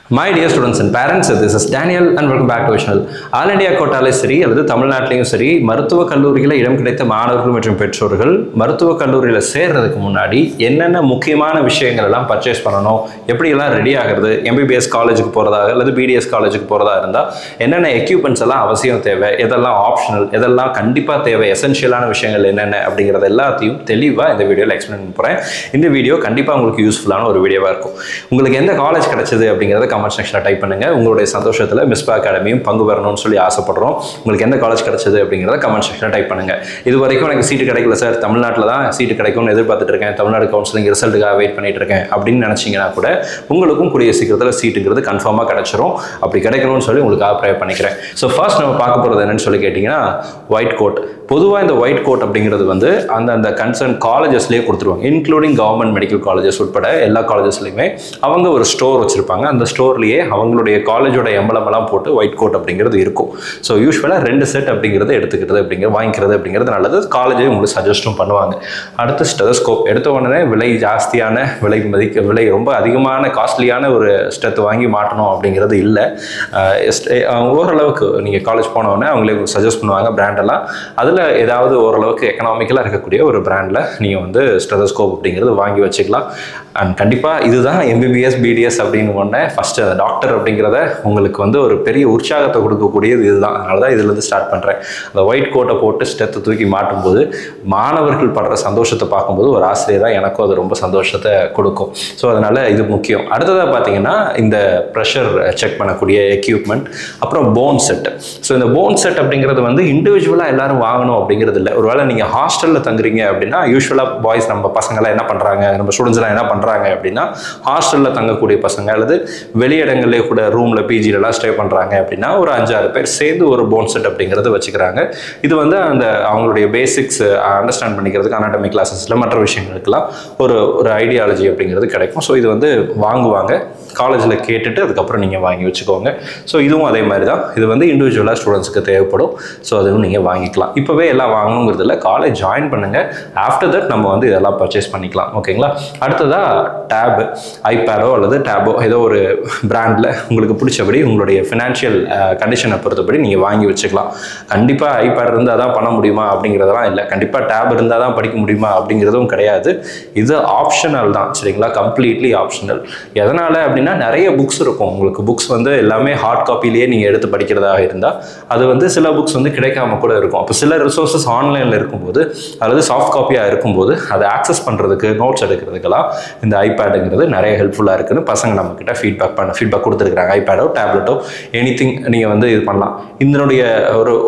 My dear students and parents, this is Daniel and welcome back to our channel. All India கோட்டாலே சரி அல்லது தமிழ்நாட்டிலையும் சரி மருத்துவக் கல்லூரிகளில் இடம் கிடைத்த மாணவர்கள் மற்றும் பெற்றோர்கள் மருத்துவக் கல்லூரியில் சேர்றதுக்கு முன்னாடி என்னென்ன முக்கியமான விஷயங்கள் எல்லாம் பர்ச்சேஸ் பண்ணணும், எப்படியெல்லாம் ரெடி ஆகிறது, எம்பிபிஎஸ் காலேஜுக்கு போகிறதா அல்லது பிடிஎஸ் காலேஜுக்கு போகிறதா இருந்தால் என்னென்ன எக்யூப்மெண்ட்ஸ் எல்லாம் அவசியம் தேவை, எதெல்லாம் ஆப்ஷனல், எதெல்லாம் கண்டிப்பாக தேவை, எசென்ஷியலான விஷயங்கள் என்னென்ன அப்படிங்கிறது எல்லாத்தையும் தெளிவாக இந்த வீடியோவில் எக்ஸ்பிளைன் பண்ண போகிறேன். இந்த வீடியோ கண்டிப்பாக உங்களுக்கு யூஸ்ஃபுல்லான ஒரு வீடியோவாக இருக்கும். உங்களுக்கு எந்த காலேஜ் கிடைச்சது அப்படிங்கிறத கமெண்ட் செக்ஷனில் டைப் பண்ணுங்க. உங்களுடைய சந்தோஷத்தில் மிஸ்பா அகாடமியும் பங்கு பெறணும்னு சொல்லி ஆசைப்படுறோம். உங்களுக்கு எந்த காலேஜ் கிடைச்சது அப்படிங்கிறத கமெண்ட் செக்ஷனில் டைப் பண்ணுங்க. இது வரைக்கும் எனக்கு சீட்டு கிடைக்கல சார், தமிழ்நாட்டில் தான் சீட்டு கிடைக்கும்னு எதிர்பார்த்துட்டு இருக்கேன், தமிழ்நாடு கவுன்சிலிங் ரிசல்ட்டுக்காக வெயிட் பண்ணிட்டு இருக்கேன் அப்படின்னு நினைச்சீங்கன்னா கூட உங்களுக்கும் கூடிய சீக்கிரத்தில் சீட்டுங்கிறது கன்ஃபார்மாக கிடைச்சிரும். அப்படி கிடைக்கணும்னு சொல்லி உங்களுக்காக ப்ரே பண்ணிக்கிறேன். ஸோ ஃபர்ஸ்ட் நம்ம பார்க்க போகிறது என்னன்னு சொல்லி கேட்டிங்கன்னா ஒயிட் கோட். பொதுவாக இந்த ஒயிட் கோட் அப்படிங்கிறது வந்து அந்த கன்சர்ன் காலேஜஸ்லேயே கொடுத்துருவாங்க, இன்க்ளூடிங் கவர்மெண்ட் மெடிக்கல் காலேஜஸ் உட்பட எல்லா காலேஜஸ்லையுமே அவங்க ஒரு ஸ்டோர் வச்சுருப்பாங்க. அந்த ஸ்டோர்லேயே அவங்களுடைய காலேஜோட எம்பளமெல்லாம் போட்டு ஒயிட் கோட் அப்படிங்கிறது இருக்கும். ஸோ யூஸ்வலாக 2 செட் அப்படிங்கிறது எடுத்துக்கிறது வாங்கிக்கிறது அப்படிங்கிறது நல்லது. காலேஜே உங்களுக்கு சஜஸ்டும் பண்ணுவாங்க. அடுத்து ஸ்டெதஸ்கோப். எடுத்த உடனே விலை ஜாஸ்தியான விலை ரொம்ப அதிகமான காஸ்ட்லியான ஒரு ஸ்டெத் வாங்கி மாட்டணும் அப்படிங்கிறது இல்லை. ஓரளவுக்கு நீங்கள் காலேஜ் போனோடனே அவங்களே சஜஸ்ட் பண்ணுவாங்க பிராண்டெல்லாம். அதில் ஏதாவது ஓரளவுக்கு எக்கனாமிக்கலாக இருக்கக்கூடிய ஒரு பிராண்டில் நீங்கள் வந்து ஸ்டெதஸ்கோப் அப்படிங்கிறது வாங்கி வச்சுக்கலாம். அண்ட் கண்டிப்பாக இதுதான் எம்பிபிஎஸ் பிடிஎஸ் அப்படின்னு ஒன்று ஃபஸ்ட்டு அந்த டாக்டர் அப்படிங்கிறத உங்களுக்கு வந்து ஒரு பெரிய உற்சாகத்தை கொடுக்கக்கூடியது இதுதான். அதனால தான் இதுலேருந்து ஸ்டார்ட் பண்ணுறேன். அந்த ஒயிட் கோட்டை போட்டு ஸ்டெத்தை தூக்கி மாட்டும்போது மாணவர்கள் படுற சந்தோஷத்தை பார்க்கும்போது ஒரு ஆசிரியராக எனக்கும் அது ரொம்ப சந்தோஷத்தை கொடுக்கும். ஸோ அதனால் இது முக்கியம். அடுத்ததாக பார்த்தீங்கன்னா இந்த ப்ரெஷர் செக் பண்ணக்கூடிய எக்யூப்மெண்ட், அப்புறம் போன் செட்டு. ஸோ இந்த போன் செட் அப்படிங்கிறது வந்து இண்டிவிஜுவலாக எல்லாரும் வாங்கணும் அப்படிங்கிறது இல்லை. ஒருவேளை நீங்கள் ஹாஸ்டலில் தங்குறீங்க அப்படின்னா யூஸ்வலாக பாய்ஸ் நம்ம பசங்களாம் என்ன பண்ணுறாங்க, நம்ம ஸ்டூடெண்ட்ஸ்லாம் என்ன பண்ணுறாங்க அப்படின்னா ஹாஸ்டலில் தங்கக்கூடிய பசங்க அல்லது வெளியிடங்களே கூட ரூமில் பிஜிலலாம் ஸ்டே பண்ணுறாங்க அப்படின்னா ஒரு 5-6 பேர் சேர்ந்து ஒரு போன் செட் அப்படிங்கிறது வச்சுக்கிறாங்க. இது வந்து அந்த அவங்களுடைய பேசிக்ஸ் அண்டர்ஸ்டாண்ட் பண்ணிக்கிறதுக்கு அனாட்டமி கிளாஸஸில் மற்ற விஷயங்களுக்கெல்லாம் ஒரு ஐடியாலஜி அப்படிங்கிறது கிடைக்கும். ஸோ இது வந்து வாங்குவாங்க, காலேஜில் கேட்டுட்டு அதுக்கப்புறம் நீங்கள் வாங்கி வச்சுக்கோங்க. ஸோ இதுவும் அதே மாதிரி தான். இது வந்து இண்டிவிஜுவலாக ஸ்டூடெண்ட்ஸுக்கு தேவைப்படும். ஸோ அதுவும் நீங்கள் வாங்கிக்கலாம். இப்போவே எல்லாம் வாங்கணுங்கிறது இல்லை, காலேஜ் ஜாயின் பண்ணுங்கள். ஆஃப்டர் தட் நம்ம வந்து இதெல்லாம் பர்ச்சேஸ் பண்ணிக்கலாம். ஓகேங்களா? அடுத்ததாக டேபு, ஐபேடோ அல்லது டேபோ ஏதோ ஒரு பிராண்டில் உங்களுக்கு பிடிச்சபடி உங்களுடைய ஃபினான்ஷியல் கண்டிஷனை பொறுத்தபடி நீங்கள் வாங்கி வச்சுக்கலாம். கண்டிப்பாக ஐபேட் இருந்தால் தான் பண்ண முடியுமா அப்படிங்கிறதெல்லாம் இல்லை. கண்டிப்பாக டேப் இருந்தால் தான் படிக்க முடியுமா அப்படிங்கிறதும் கிடையாது. இது ஆப்ஷனல் தான். சரிங்களா? Completely optional. எதனால் அப்படின்னா நிறைய புக்ஸ் இருக்கும். உங்களுக்கு புக்ஸ் வந்து எல்லாமே ஹார்ட் காப்பிலேயே நீங்கள் எடுத்து படிக்கிறதாக இருந்தால் அது வந்து சில புக்ஸ் வந்து கிடைக்காம கூட இருக்கும். அப்போ சில ரிசோர்ஸஸ் ஆன்லைனில் இருக்கும்போது அல்லது சாஃப்ட் காப்பியாக இருக்கும்போது அதை ஆக்சஸ் பண்ணுறதுக்கு, நோட்ஸ் எடுக்கிறதுக்கெல்லாம் இந்த ஐபேடுங்கிறது நிறைய ஹெல்ப்ஃபுல்லாக இருக்குன்னு பசங்க நம்மக்கிட்ட ஃபீட்பேக் கொடுத்துருக்குறாங்க. ஐபேடோ டேப்லெட்டோ எனிதிங் நீங்கள் வந்து இது பண்ணலாம். இதனுடைய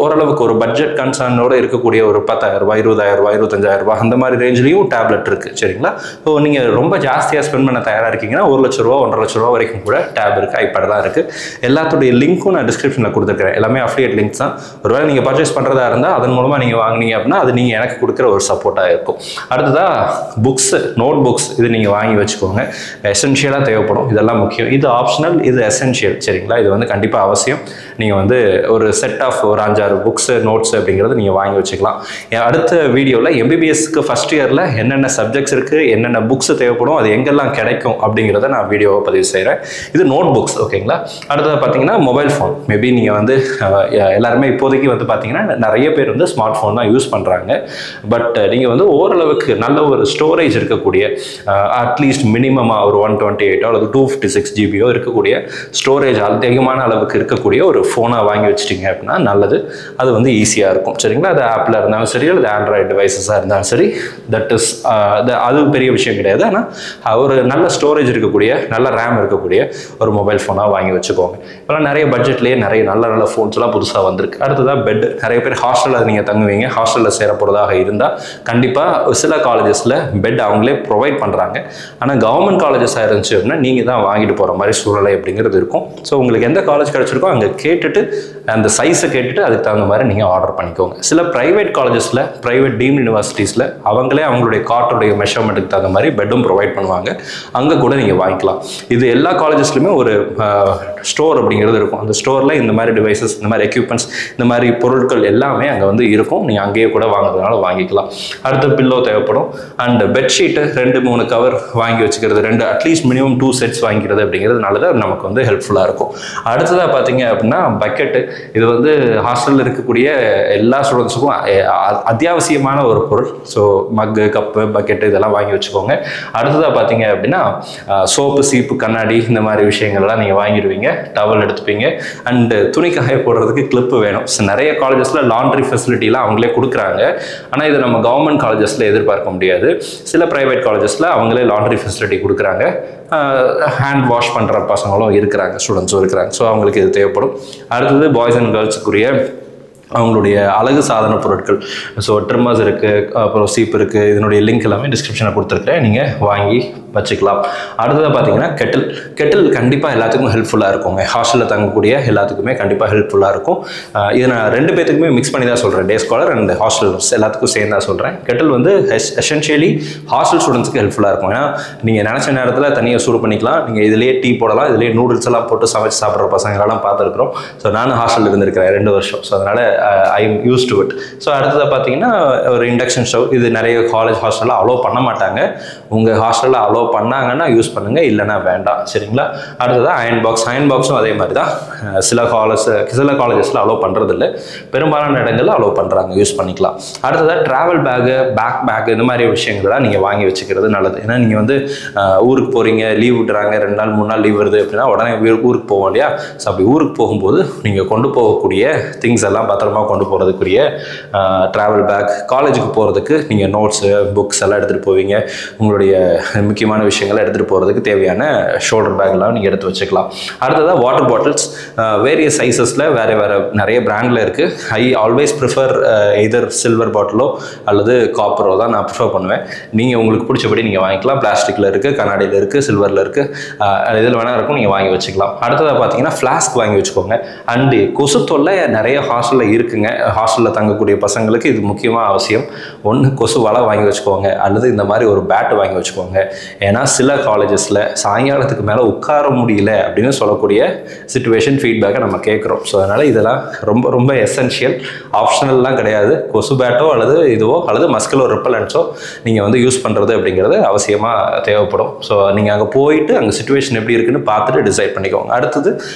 ஓரளவுக்கு ஒரு பட்ஜெட் கன்சர்னோடு இருக்கக்கூடிய ஒரு 10,000 ரூபாய், 20,000 ரூபாய், 25,000 ரூபாய் அந்த மாதிரி ரேஞ்சிலையும் டேப்லெட் இருக்குது. சரிங்களா? ஸோ நீங்கள் ரொம்ப ஜாஸ்தியாக ஸ்பெண்ட் பண்ண தயாராக இருக்கீங்கன்னா 1 லட்ச ரூபா 1.5 லட்ச ரூபா வரைக்கும் கூட டேப் இருக்குது, ஐபேட் தான் இருக்குது. எல்லாத்துடைய லிங்க்கும் நான் டிஸ்கிரிப்ஷனில் கொடுத்துருக்கிறேன். எல்லாமே அஃபிலியேட் லிங்க்ஸ் தான். ஒருவேளை நீங்கள் பர்ச்சேஸ் பண்ணுறதா இருந்தால் அதன் மூலமாக நீங்கள் வாங்கினீங்க அப்படின்னா அது நீங்கள் எனக்கு கொடுக்குற ஒரு சப்போர்ட்டாக இருக்கும். அடுத்ததாக புக்ஸு, நோட் புக்ஸ் இது நீங்கள் வாங்கி வச்சுக்கோங்க. எசென்ஷியலாக தேவைப்படும். இதெல்லாம் முக்கியம். இது ஆப்ஷனல், இது எசென்ஷியல். சரிங்களா? இது வந்து கண்டிப்பாக அவசியம். நீங்கள் வந்து ஒரு செட் ஆஃப் ஒரு 5-6 புக்ஸு, நோட்ஸ் அப்படிங்கிறது நீங்கள் வாங்கி வச்சுக்கலாம். அடுத்த வீடியோவில் எம்பிபிஎஸ்க்கு ஃபஸ்ட் இயரில் என்னென்ன சப்ஜெக்ட்ஸ் இருக்குது, என்னென்ன புக்ஸ் தேவைப்படும், அது எங்கெல்லாம் கிடைக்கும் அப்படிங்கிறத நான் வீடியோவை பதிவு செய்கிறேன். இது நோட் புக்ஸ். ஓகேங்களா? அடுத்தது பார்த்தீங்கன்னா மொபைல் ஃபோன். மேபி நீங்கள் வந்து எல்லாருமே இப்போதைக்கு வந்து பார்த்தீங்கன்னா நிறைய பேர் வந்து ஸ்மார்ட் ஃபோன் தான் யூஸ் பண்ணுறாங்க. பட் நீங்கள் வந்து ஓரளவுக்கு நல்ல ஒரு ஸ்டோரேஜ் இருக்கக்கூடிய அட்லீஸ்ட் மினிமமாக ஒரு 128 அல்லது 256 ஜிபியோ இருக்கக்கூடிய ஸ்டோரேஜ் அதிகமான அளவுக்கு இருக்கக்கூடிய ஒரு ஃபோனாக வாங்கி வச்சிட்டிங்க அப்படின்னா நல்லது. அது வந்து ஈஸியாக இருக்கும். சரிங்களா? அது ஆப்பில் இருந்தாலும் சரி அல்லது ஆண்ட்ராய்டு டிவைசஸாக இருந்தாலும் சரி, தட் இஸ் அது பெரிய விஷயம் கிடையாது. ஆனால் ஒரு நல்ல ஸ்டோரேஜ் இருக்கக்கூடிய, நல்ல ரேம் இருக்கக்கூடிய ஒரு மொபைல் ஃபோனாக வாங்கி வச்சுக்கோங்க. இப்போலாம் நிறைய பட்ஜெட்லேயே நிறைய நல்ல ஃபோன்ஸ்லாம் புதுசாக வந்திருக்கு. அடுத்ததாக பெட். நிறைய பேர் ஹாஸ்டலில் நீங்கள் தங்குவீங்க. ஹாஸ்டலில் சேர போகிறதாக இருந்தால் கண்டிப்பாக சில காலேஜஸில் பெட் அவங்களே ப்ரொவைட் பண்ணுறாங்க. ஆனால் கவர்மெண்ட் காலேஜஸாக இருந்துச்சு அப்படின்னா நீங்கள் தான் வாங்கிட்டு போகிற மாதிரி சூழ்நிலை அப்படிங்கிறது இருக்கும். ஸோ உங்களுக்கு எந்த காலேஜ் கிடச்சிருக்கோ அங்கே கேட்டுட்டு அந்த சைஸை கேட்டுட்டு அதுக்கு தகுந்த மாதிரி நீங்கள் ஆர்டர் பண்ணிக்கோங்க. சில ப்ரைவேட் காலேஜஸில், ப்ரைவேட் டீம்டு யூனிவர்சிட்டிஸில் அவங்களே அவங்களுடைய கார்ட்டுடைய மெஷர்மெண்ட்டுக்கு தகுந்த மாதிரி பெட்டும் ப்ரொவைட் பண்ணுவாங்க. அங்கே கூட நீங்கள் வாங்கிக்கலாம். இது எல்லா காலேஜஸ்லையுமே ஒரு ஸ்டோர் அப்படிங்கிறது இருக்கும். அந்த ஸ்டோரில் இந்த மாதிரி டிவைசஸ், இந்த மாதிரி எக்யூப்மெண்ட்ஸ், இந்த மாதிரி பொருட்கள் எல்லாமே அங்கே வந்து இருக்கும். நீங்கள் அங்கேயே கூட வாங்குறதுனால வாங்கிக்கலாம். அடுத்து பில்லோ தேவைப்படும். அண்ட் பெட்ஷீட்டு 2-3 கவர் வாங்கி வச்சுக்கிறது, அட்லீஸ்ட் மினிமம் 2 செட்ஸ் வாங்கிக்கிறது அப்படிங்கிறது நல்லது. அது நமக்கு வந்து ஹெல்ப்ஃபுல்லாக இருக்கும். அடுத்ததாக பார்த்தீங்க அப்படின்னா பக்கெட்டு. இது வந்து ஹாஸ்டலில் இருக்கக்கூடிய எல்லா ஸ்டூடெண்ட்ஸுக்கும் அத்தியாவசியமான ஒரு பொருள். ஸோ மக்கு, கப்பு, பக்கெட்டு இதெல்லாம் வாங்கி வச்சுக்கோங்க. அடுத்ததாக பார்த்தீங்க அப்படின்னா சோப்பு, சீப்பு, கண்ணாடி இந்த மாதிரி விஷயங்கள்லாம் நீங்கள் வாங்கிடுவீங்க. டவல் எடுத்துப்பீங்க. அண்டு துணி காய போடுறதுக்கு கிளிப்பு வேணும். நிறைய காலேஜஸில் லாண்ட்ரி ஃபெசிலிட்டிலாம் அவங்களே கொடுக்குறாங்க. ஆனால் இது நம்ம கவர்மெண்ட் காலேஜஸில் எதிர்பார்க்க முடியாது. சில ப்ரைவேட் காலேஜஸில் அவங்களே லாண்ட்ரி ஃபெசிலிட்டி கொடுக்குறாங்க. ஹேண்ட் வாஷ் பண்ணுற பசங்களும் இருக்கிறாங்க, ஸ்டூடெண்ட்ஸும் இருக்கிறாங்க. ஸோ அவங்களுக்கு இது தேவைப்படும். அடுத்தது பாய்ஸ் அண்ட் கேர்ள்ஸுக்குரிய அவங்களுடைய அழகு சாதன பொருட்கள். ஸோ ட்ரிம்மர்ஸ் இருக்குது, அப்புறம் சீப் இருக்குது. இதனுடைய லிங்க் எல்லாமே டிஸ்கிரிப்ஷனில் கொடுத்துருக்கேன், நீங்கள் வாங்கி வச்சுக்கலாம். அடுத்ததாக பார்த்தீங்கன்னா கெட்டில் கண்டிப்பாக எல்லாத்துக்கும் ஹெல்ப்ஃபுல்லாக இருக்குங்க. ஹாஸ்டலில் தங்கக்கூடிய எல்லாத்துக்குமே கண்டிப்பாக ஹெல்ப்ஃபுல்லாக இருக்கும். இது நான் 2 பேத்துக்குமே மிக்ஸ் பண்ணி தான் சொல்கிறேன். டே ஸ்காலர் அண்ட் ஹாஸ்டலர்ஸ் எல்லாத்துக்கும் சேர்ந்து தான் சொல்கிறேன். கெட்டில் வந்து எசென்ஷியலி ஹாஸ்டல் ஸ்டூடெண்ட்ஸுக்கு ஹெல்ப்ஃபுல்லாக இருக்கும். ஏன்னா நீங்கள் நினச்ச நேரத்தில் தனியாக சூடு பண்ணிக்கலாம். நீங்கள் இதிலே டீ போடலாம், இதிலே நூடுல்ஸ் எல்லாம் போட்டு சமைச்சு சாப்பிட்ற பசங்களெல்லாம் பார்த்துருக்குறோம். ஸோ நானும் ஹாஸ்டலில் இருந்திருக்கிறேன் 2 வருஷம். ஸோ அதனால் I am use to it. So அடுத்ததாக பார்த்தீங்கன்னா ஒரு இண்டக்ஷன் ஸ்டவ். இது நிறைய காலேஜ் ஹாஸ்டலில் அலோவ் பண்ண மாட்டாங்க. உங்கள் ஹாஸ்டலில் அலோவ் பண்ணாங்கன்னா யூஸ் பண்ணுங்கள், இல்லைன்னா வேண்டாம். சரிங்களா? அடுத்ததாக அயன் பாக்ஸும் அதே மாதிரி தான். சில காலேஜஸில் அலோவ் பண்ணுறது இல்லை, பெரும்பாலான இடங்களில் அலோவ் பண்ணுறாங்க, யூஸ் பண்ணிக்கலாம். அடுத்ததாக ட்ராவல் பேக் இந்த மாதிரி விஷயங்கள்லாம் நீங்கள் வாங்கி வச்சுக்கிறது நல்லது. ஏன்னா நீங்கள் வந்து ஊருக்கு போகிறீங்க, லீவ் விட்டுறாங்க, 2 நாள் 3 நாள் லீவ் வருது அப்படின்னா உடனே ஊருக்கு போவோம் இல்லையா? ஸோ அப்படி ஊருக்கு போகும்போது நீங்கள் கொண்டு போகக்கூடிய திங்ஸ் எல்லாம் பத்திரமா கொண்டு போகிறதுக்குரிய ட்ராவல் பேக், காலேஜுக்கு போகிறதுக்கு நீங்கள் நோட்ஸு, புக்ஸ் எல்லாம் எடுத்துகிட்டு போவீங்க. உங்களுடைய முக்கியமான விஷயங்களை எடுத்துகிட்டு போகிறதுக்கு தேவையான ஷோல்டர் பேக்லாம் நீங்கள் எடுத்து வச்சுக்கலாம். அடுத்ததாக வாட்டர் பாட்டில்ஸ் வேரியஸ் சைஸஸில் வேறு நிறைய பிராண்டில் இருக்குது. I always prefer either silver பாட்டிலோ அல்லது காப்பரோ தான் நான் ப்ரிஃபர் பண்ணுவேன். நீங்கள் உங்களுக்கு பிடிச்சபடி நீங்கள் வாங்கிக்கலாம். பிளாஸ்டிக்கில் இருக்குது, கண்ணாடியில் இருக்குது, சில்வரில் இருக்குது, இதில் வேணால் இருக்கும், நீங்கள் வாங்கி வச்சுக்கலாம். அடுத்ததாக பார்த்தீங்கன்னா ஃப்ளாஸ்க் வாங்கி வச்சுக்கோங்க. அண்டு கொசு தொல்லை நிறைய ஹாஸ்டலில் இருக்குங்க. ஹாஸ்டலில் தங்கக்கூடிய பசங்களுக்கு இது முக்கியமாக அவசியம். ஒன்று கொசு வலை வாங்கி வச்சுக்கோங்க, அல்லது இந்த மாதிரி ஒரு பேட் வாங்கி வச்சுக்கோங்க. ஏன்னா சில காலேஜஸில் சாயங்காலத்துக்கு மேலே உட்கார முடியல அப்படின்னு சொல்லக்கூடிய சிச்சுவேஷன் ஃபீட்பேக்கை நம்ம கேட்குறோம். ஸோ அதனால் இதெல்லாம் ரொம்ப ரொம்ப எசென்ஷியல், ஆப்ஷனல்லாம் கிடையாது. கொசு பேட்டோ அல்லது மஸ்குலோ ரிப்பலன்ஸோ நீங்கள் வந்து யூஸ் பண்ணுறது அப்படிங்கிறது அவசியமாக தேவைப்படும். ஸோ நீங்கள் அங்கே போயிட்டு அங்கே சிச்சுவேஷன் எப்படி இருக்குன்னு பார்த்துட்டு டிசைட் பண்ணிக்கோங்க. அடுத்தது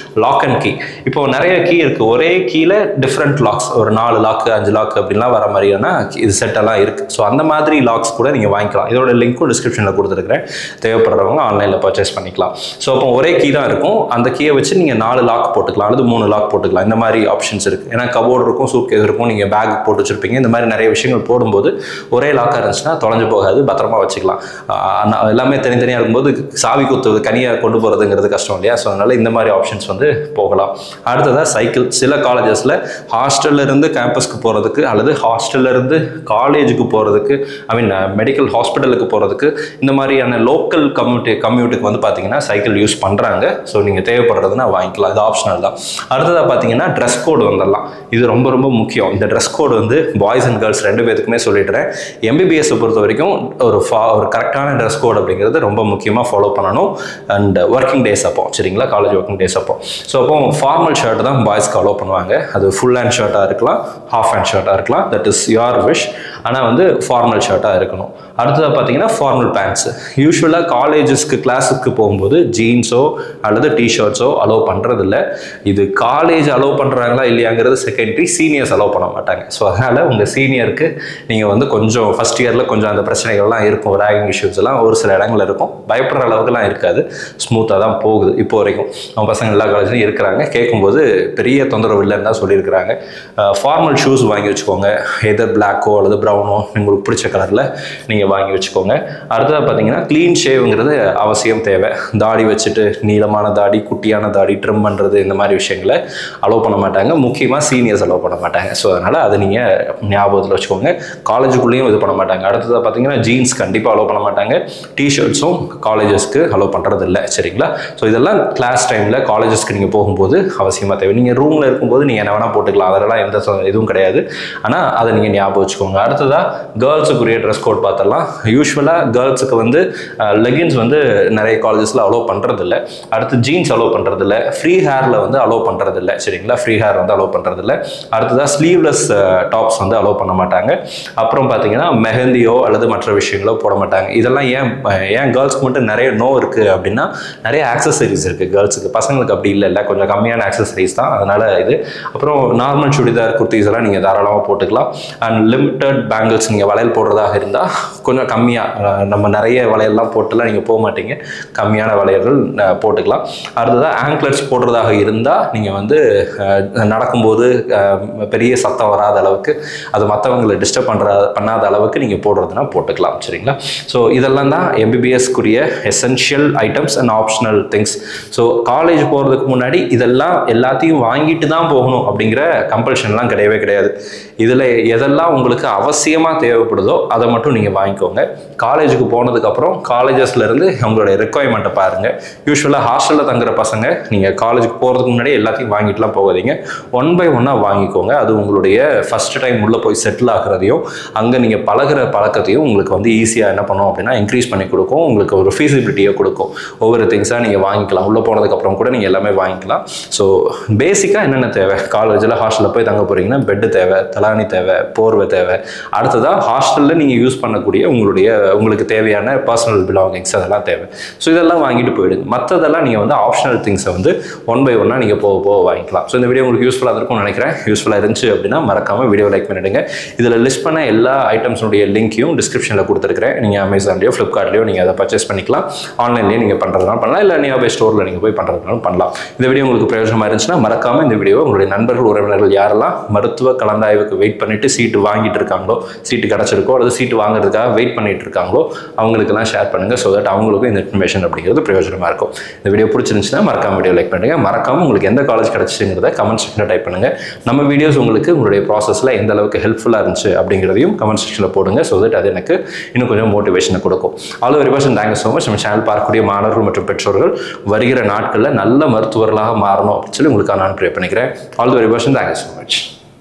லாக் அண்ட் கீ. இப்போ நிறைய கீ இருக்குது. ஒரே கீழே டிஃப்ரெண்ட் லாக்ஸ், ஒரு 4 லாக்கு 5 லாக் அப்படின்லாம் வர மாதிரியான இது செட்டெல்லாம் இருக்குது. ஸோ அந்த மாதிரி லாக்ஸ் கூட நீங்கள் வாங்கிக்கலாம். இதோட லிங்க்கும் டிஸ்கிரிப்ஷனில் கொடுத்துருக்கிறேன். தேவைப்படுறவங்க ஆன்லைனில் பர்ச்சேஸ் பண்ணிக்கலாம். ஸோ அப்போ ஒரே கீ தான் இருக்கும். அந்த கீயை வச்சு நீங்கள் 4 லாக் போட்டுக்கலாம், அல்லது 3 லாக் போட்டுக்கலாம். இந்த மாதிரி ஆப்ஷன்ஸ் இருக்குது. ஏன்னா கபோர்டு இருக்கும், சூட்கேஸ் இருக்கும், நீங்கள் பேக் போட்டு வச்சுருப்பீங்க. இந்த மாதிரி நிறைய விஷயங்கள் போடும்போது ஒரே லாக்காக இருந்துச்சுன்னா தொலைஞ்சு போகாது, பத்திரமா வச்சுக்கலாம். எல்லாமே தனித்தனியாக இருக்கும்போது சாவி குத்துவது, கனியாக கொண்டு போகிறதுங்கிறது கஷ்டம் இல்லையா? ஸோ அதனால் இந்த மாதிரி ஆப்ஷன்ஸ் வந்து போகலாம். அடுத்ததாக சைக்கிள். சில காலேஜஸில் ஹாஸ்டல்ல இருந்து கேம்பஸ்க்கு போகிறதுக்கு அல்லது ஹாஸ்டல்ல இருந்து காலேஜுக்கு போகிறதுக்கு, மெடிக்கல் ஹாஸ்பிட்டலுக்கு போகிறதுக்கு, இந்த மாதிரியான லோக்கல் கம்யூட்டுக்கு வந்து பார்த்தீங்கன்னா சைக்கிள் யூஸ் பண்ணுறாங்க. ஸோ நீங்கள் தேவைப்படுறதுன்னா வாங்கிக்கலாம், இது ஆப்ஷனல் தான். அடுத்ததாக பார்த்தீங்கன்னா ட்ரெஸ் கோடு வந்துடலாம். இது ரொம்ப ரொம்ப முக்கியம். இந்த ட்ரெஸ் கோடு வந்து பாய்ஸ் அண்ட் கேர்ள்ஸ் 2 பேருக்குமே சொல்லிடுறேன். எம்பிபிஎஸ்ஸை பொறுத்த வரைக்கும் ஒரு கரெக்டான ட்ரெஸ் கோட் அப்படிங்கிறது ரொம்ப முக்கியமாக ஃபாலோ பண்ணணும். அண்ட் ஒர்க்கிங் டேஸ் அப்போ, சரிங்களா, காலேஜ் ஒர்க்கிங் டேஸ் அப்போ. ஸோ அப்போ ஃபார்மல் ஷர்ட் தான் பாய்ஸ்க்கு அலோவ் பண்ணுவாங்க. அது ஃபுல் ஹேண்ட் ஷர்ட்டாக இருக்கலாம், ஹாஃப் ஹேண்ட் ஷர்ட்டாக இருக்கலாம், தட் இஸ் யுவர் விஷ். ஆனால் வந்து ஃபார்மல் ஷர்ட்டாக இருக்கணும். அடுத்ததாக பார்த்தீங்கன்னா ஃபார்மல் பேண்ட்ஸு. யூஸ்வலாக காலேஜஸ்க்கு கிளாஸுக்கு போகும்போது ஜீன்ஸோ அல்லது டிஷர்ட்ஸோ அலோவ் பண்ணுறதில்ல. இது காலேஜ் அலோவ் பண்ணுறாங்களா இல்லையாங்கிறது செகண்டரி. சீனியர்ஸ் அலோவ் பண்ண மாட்டாங்க. ஸோ அதனால் உங்கள் சீனியருக்கு நீங்கள் வந்து கொஞ்சம் ஃபஸ்ட் இயரில் கொஞ்சம் அந்த பிரச்சனைகள்லாம் இருக்கும், ரேகிங் இஷ்யூஸ் எல்லாம் ஒரு சில இடங்கள் இருக்கும். பயப்படுற அளவுக்குலாம் இருக்காது, ஸ்மூத்தாக தான் போகுது இப்போ வரைக்கும். அவங்க பசங்க எல்லா காலேஜ்லையும் இருக்கிறாங்க. கேட்கும்போது பெரிய தொந்தரவு இல்லைன்னு தான் சொல்லியிருக்கிறாங்க. ஃபார்மல் ஷூஸ் வாங்கி வச்சுக்கோங்க. எதர் பிளாக்கோ அல்லது ப்ரௌனோ உங்களுக்கு பிடிச்ச கலரில் நீங்கள் வாங்கி வச்சுக்கோங்க. அடுத்ததாக பார்த்தீங்கன்னா க்ளீன் ஷேவுங்கிறது அவசியம் தேவை. தாடி வச்சுட்டு நீளமான தாடி, குட்டியான தாடி ட்ரிம் பண்ணுறது, இந்த மாதிரி விஷயங்களை அலோவ் பண்ண மாட்டாங்க. முக்கியமாக சீனியர்ஸ் அலோவ் பண்ண மாட்டாங்க. ஸோ அதனால் அதை நீங்கள் ஞாபகத்தில் வச்சுக்கோங்க. காலேஜுக்குள்ளேயும் இது பண்ண மாட்டாங்க. அடுத்ததாக பார்த்தீங்கன்னா ஜீன்ஸ் கண்டிப்பாக அலோவ் பண்ண மாட்டாங்க. டிஷர்ட்ஸும் காலேஜஸ்க்கு அலோவ் பண்ணுறது இல்லை, சரிங்களா? ஸோ இதெல்லாம் கிளாஸ் டைமில் காலேஜஸ்க்கு நீங்கள் போகும்போது அவசியமாக தேவை. நீங்கள் ரூமில் இருக்கும்போது நீங்கள் என்ன வேணால் போட்டுக்கலாம், அதெல்லாம் எந்த இதுவும் கிடையாது. ஆனால் அதை நீங்கள் ஞாபகம் வச்சுக்கோங்க. அடுத்ததாக கேர்ள்ஸுக்குரிய ட்ரெஸ் கோட் பார்த்தலாம். யூஸ்வலாக கேர்ள்ஸுக்கு வந்து லெகின்ஸ் வந்து நிறைய காலேஜஸில் அலோவ் பண்ணுறதில்ல. அடுத்து ஜீன்ஸ் அலோவ் பண்ணுறதில்ல. ஃப்ரீ ஹேரில் வந்து அலோவ் பண்ணுறதில்ல. சரிங்களா, ஃப்ரீ ஹேர் வந்து அலோவ் பண்ணுறதில்ல. அடுத்ததாக ஸ்லீவ்லெஸ் டாப்ஸ் வந்து அலோவ் பண்ண மாட்டாங்க. அப்புறம் பார்த்தீங்கன்னா மெஹந்தியோ அல்லது மற்ற விஷயங்களோ போட மாட்டாங்க. இதெல்லாம் ஏன் கேர்ள்ஸ்க்கு மட்டும் நிறைய நோ இருக்குது அப்படின்னா, நிறைய ஆக்சசரிஸ் இருக்குது கேர்ள்ஸுக்கு. பசங்களுக்கு அப்படி இல்லை, கொஞ்சம் கம்மியான ஆக்சசரிஸ் தான். அதனால் இது. அப்புறம் நார்மல் சுடிதார் குர்த்திஸ் எல்லாம் நீங்கள் தாராளமாக போட்டுக்கலாம். அண்ட் லிமிட்டட் பேங்கிள்ஸ், நீங்கள் வளையல் போடுறதாக இருந்தால் கொஞ்சம் கம்மியாக, நம்ம நிறைய வளையல்லாம் போட்டுலாம் நீங்கள் போக மாட்டீங்க, கம்மியான வளையல்கள் போட்டுக்கலாம். அடுத்ததாக ஆங்க்லெட்ஸ் போடுறதாக இருந்தால் நீங்கள் வந்து நடக்கும்போது பெரிய சத்தம் வராத அளவுக்கு, அது மற்றவங்களை டிஸ்டர்ப் பண்ணாத அளவுக்கு நீங்கள் போடுறதுனா போட்டுக்கலாம். சரிங்களா. ஸோ இதெல்லாம் தான் எம்பிபிஎஸ்க்குரிய essential items and optional things. So college போகிறதுக்கு முன்னாடி இதெல்லாம் எல்லாத்தையும் வாங்கிட்டு தான் போகணும் அப்படிங்கிற கம்பல்ஷன்லாம் கிடையவே கிடையாது. இதில் எதெல்லாம் உங்களுக்கு அவசியமாக தேவைப்படுதோ அதை மட்டும் நீங்கள் வாங்கிக்கோங்க. காலேஜுக்கு போனதுக்கப்புறம் காலேஜஸ்லேருந்து உங்களுடைய ரெக்குவயர்மெண்ட்டை பாருங்கள். யூஸ்வலாக ஹாஸ்டலில் தங்குற பசங்க நீங்கள் காலேஜுக்கு போகிறதுக்கு முன்னாடி எல்லாத்தையும் வாங்கிட்டுலாம் போகாதீங்க. ஒன் பை ஒன்னாக வாங்கிக்கோங்க. அது உங்களுடைய ஃபஸ்ட் டைம் உள்ளே போய் செட்டில் ஆகிறதையும் அங்கே நீங்கள் பழகிற பழக்கத்தையும் உங்களுக்கு வந்து ஈஸியாக என்ன பண்ணும் அப்படின்னா இன்க்ரீஸ் பண்ணி கொடுக்கும். உங்களுக்கு ஒரு ஃபீஸிபிலிட்டியை கொடுக்கும். ஒவ்வொரு திங்ஸாக நீங்கள் வாங்கிக்கலாம். உள்ளே போனதுக்கப்புறம் கூட நீங்கள் எல்லாமே வாங்கிக்கலாம். ஸோ பேசிக்காக என்னென்ன தேவை, காலேஜில் ஹாஸ்டலில் போய் தங்க போகிறீங்கன்னா பெட்டு தேவை, தலானி தேவை, போர்வை தேவை. அடுத்ததாக ஹாஸ்டலில் நீங்கள் யூஸ் பண்ணக்கூடிய உங்களுக்கு தேவையான பர்சனல் பிலாங்கிங்ஸ் அதெல்லாம் தேவை. ஸோ இதெல்லாம் வாங்கிட்டு போயிடுங்க. மற்றதெல்லாம் நீங்கள் வந்து ஆப்ஷனல் திங்ஸை வந்து ஒன் பை ஒன்னாக நீங்கள் போக வாங்கிக்கலாம். ஸோ இந்த வீடியோ உங்களுக்கு யூஸ்ஃபுல்லாக இருக்கும்னு நினைக்கிறேன். யூஸ்ஃபுல்லாக இருந்துச்சு அப்படின்னா மறக்காமல் வீடியோ லைக் பண்ணிடுங்க. இதில் லிஸ்ட் பண்ண எல்லா ஐட்டம்ஸுடைய லிங்க்கையும் டிஸ்கிரிப்ஷனில் கொடுத்துருக்கிறேன். நீங்கள் அமேசான்லையோ ஃப்ளிப்கார்ட்லையோ நீங்கள் அதை பர்ச்சேஸ் பண்ணிக்கலாம். ஆன்லைன்லேயே நீங்கள் பண்ணுறதுனால பண்ணலாம், இல்லை நியர்பை ஸ்டோரில் நீங்கள் போய் பண்ணுறதுனாலும் பண்ணலாம். இந்த வீடியோ உங்களுக்கு பிரயோஜனமாக இருந்துச்சுன்னா மறக்காமல் இந்த வீடியோவை உங்களுடைய நண்பர்கள், உறவினர்கள் யாரெல்லாம் மருத்துவ கலந்தாய்வுக்கு வெயிட் பண்ணிட்டு சீட்டு வாங்கிட்டு இருக்காங்களோ, சீட்டு கிடச்சிருக்கோ அல்லது சீட்டு வாங்குறதுக்காக வெயிட் பண்ணிட்டு இருக்காங்களோ அவங்களுக்கெல்லாம் ஷேர் பண்ணுங்கள். ஸோ தட் அவங்களுக்கும் இந்த இன்ஃபர்மேஷன் அப்படிங்கிறது பிரயோஜனமாக இருக்கும். இந்த வீடியோ பிடிச்சிருந்துச்சுன்னா மறக்காம வீடியோ லைக் பண்ணுங்கள். மறக்காமல் உங்களுக்கு எந்த காலேஜ் கிடச்சிங்கிறத கமெண்ட் செக்ஷனில் டைப் பண்ணுங்கள். நம்ம வீடியோஸ் உங்களுக்கு உங்களுடைய ப்ராசஸில் எந்த அளவுக்கு ஹெல்ப்ஃபுல்லாக இருந்துச்சு அப்படிங்கிறதையும் கமெண்ட் செக்ஷனில் போடுங்க. ஸோ தட் அது எனக்கு இன்னும் கொஞ்சம் மோட்டிவேஷனை கொடுக்கும். All very much, thank you so much. நம்ம சேனல் பார்க்கக்கூடிய மாணவர்கள் மற்றும் பெற்றோர்கள் வருகிற நாட்களில் நல்ல மருத்துவர்களாக மாறணும் அப்படின்னு சொல்லி உங்களுக்கு நான் ப்ரே பண்ணிக்கிறேன். All very much, thank you so much.